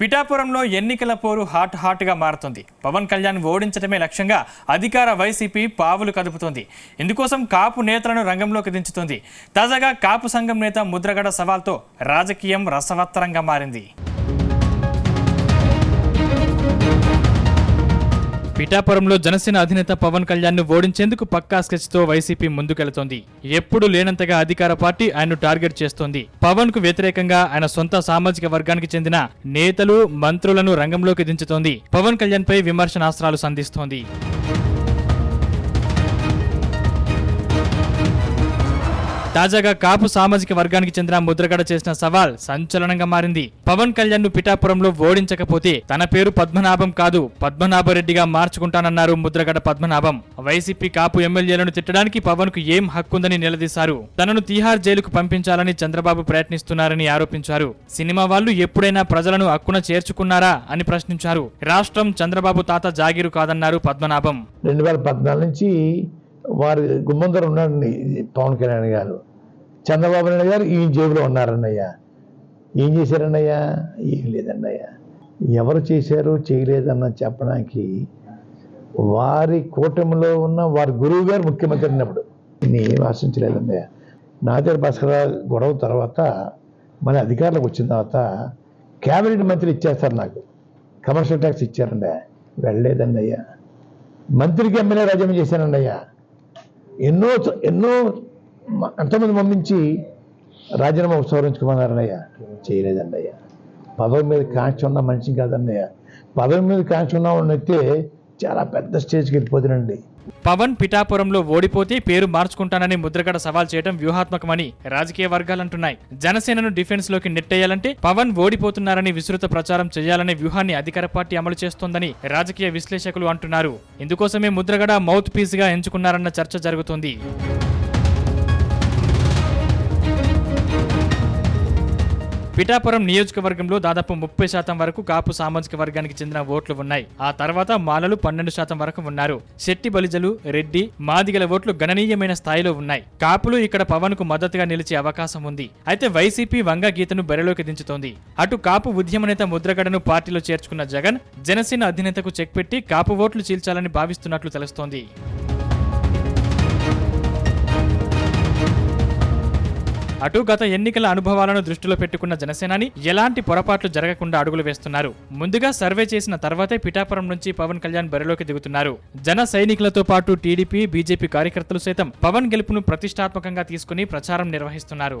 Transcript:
పిఠాపురంలో ఎన్నికల పోరు హాట్గా మారుతుంది. పవన్ కళ్యాణ్ ఓడించడమే లక్ష్యంగా అధికార వైసీపీ పావులు కదుపుతోంది. ఇందుకోసం కాపు నేతలను రంగంలోకి దించుతోంది. తాజాగా కాపు సంఘం నేత ముద్రగడ సవాల్తో రాజకీయం రసవత్తరంగా మారింది. పిఠాపురంలో జనసేన అధినేత పవన్ కళ్యాణ్ ను ఓడించేందుకు పక్కా స్కెచ్తో వైసీపీ ముందుకెళ్తోంది. ఎప్పుడు లేనంతగా అధికార పార్టీ ఆయన్ను టార్గెట్ చేస్తోంది. పవన్ కు వ్యతిరేకంగా ఆయన సొంత సామాజిక వర్గానికి చెందిన నేతలు, మంత్రులను రంగంలోకి దించుతోంది. పవన్ కళ్యాణ్ పై విమర్శనాస్త్రాలు సంధిస్తోంది. తాజాగా కాపు సామాజిక వర్గానికి చెందిన ముద్రగడ చేసిన సవాల్ సంచలనంగా మారింది. పవన్ కళ్యాణ్ ను పిఠాపురంలో ఓడించకపోతే తన పేరు పద్మనాభం కాదు, పద్మనాభరెడ్డిగా మార్చుకుంటానన్నారు ముద్రగడ పద్మనాభం. వైసీపీ కాపు ఎమ్మెల్యేలను తిట్టడానికి పవన్ కు ఏం హక్కుందని నిలదీశారు. తనను తీహార్ జైలుకు పంపించాలని చంద్రబాబు ప్రయత్నిస్తున్నారని ఆరోపించారు. సినిమా వాళ్ళు ఎప్పుడైనా ప్రజలను హక్కున చేర్చుకున్నారా అని ప్రశ్నించారు. రాష్ట్రం చంద్రబాబు తాత జాగీరు కాదన్నారు పద్మనాభం. 2014 నుంచి వారి గుమ్మందరూ ఉన్నారండి పవన్ కళ్యాణ్ గారు. చంద్రబాబు నాయుడు గారు ఈ జేబులో ఉన్నారన్నయ్య. ఏం చేశారన్నయ్య? ఏం లేదన్నయ్య. ఎవరు చేశారు చేయలేదన్న చెప్పడానికి వారి కూటమిలో ఉన్న వారి గురువు గారు ముఖ్యమంత్రి ఉన్నప్పుడు నేను ఏం ఆశించలేదన్నయ్య. నాదేర్ భాస్కర్ గొడవ తర్వాత మన అధికారులకు వచ్చిన తర్వాత క్యాబినెట్ మంత్రి ఇచ్చేస్తారు, నాకు కమర్షియల్ ట్యాక్స్ ఇచ్చారన్నయ్య. వెళ్ళలేదన్నయ్య. మంత్రికి ఎమ్మెల్యే రాజీనామా చేశానన్నయ్య. ఎన్నో ఎంతోమంది పంపించి రాజీనామా ఉపసంహరించుకోమన్నారన్నయ్య. చేయలేదన్నయ్య. పదవి మీద కాంక్ష ఉన్న మనిషి కాదన్నయ్య. పదవి మీద కాంక్ష ఉన్న ఉన్నట్టే చాలా పెద్ద స్టేజ్కి వెళ్ళిపోతున్నాండి. పవన్ పిఠాపురంలో ఓడిపోతే పేరు మార్చుకుంటానని ముద్రగడ సవాల్ చేయడం వ్యూహాత్మకమని రాజకీయ వర్గాలంటున్నాయి. జనసేనను డిఫెన్స్ లోకి నెట్టేయాలంటే పవన్ ఓడిపోతున్నారని విస్తృత ప్రచారం చేయాలనే వ్యూహాన్ని అధికార పార్టీ అమలు చేస్తోందని రాజకీయ విశ్లేషకులు అంటున్నారు. ఇందుకోసమే ముద్రగడ మౌత్ పీస్ గా ఎంచుకున్నారన్న చర్చ జరుగుతోంది. పిఠాపురం నియోజకవర్గంలో దాదాపు 30% వరకు కాపు సామాజిక వర్గానికి చెందిన ఓట్లు ఉన్నాయి. ఆ తర్వాత మాలలు 12% వరకు ఉన్నారు. శెట్టి బలిజలు, రెడ్డి, మాదిగల ఓట్లు గణనీయమైన స్థాయిలో ఉన్నాయి. కాపులు ఇక్కడ పవన్ కు మద్దతుగా నిలిచే అవకాశం ఉంది. అయితే వైసీపీ వంగ గీతను బరిలోకి దించుతోంది. అటు కాపు ఉద్యమ నేత ముద్రగడను పార్టీలో చేర్చుకున్న జగన్ జనసేన అధినేతకు చెక్ పెట్టి కాపు ఓట్లు చీల్చాలని భావిస్తున్నట్లు తెలుస్తోంది. అటు గత ఎన్నికల అనుభవాలను దృష్టిలో పెట్టుకున్న జనసేనాని ఎలాంటి పొరపాట్లు జరగకుండా అడుగులు వేస్తున్నారు. ముందుగా సర్వే చేసిన తర్వాతే పిఠాపురం నుంచి పవన్ కళ్యాణ్ బరిలోకి దిగుతున్నారు. జన సైనికులతో పాటు టీడీపీ, బీజేపీ కార్యకర్తలు సైతం పవన్ గెలుపును ప్రతిష్టాత్మకంగా తీసుకుని ప్రచారం నిర్వహిస్తున్నారు.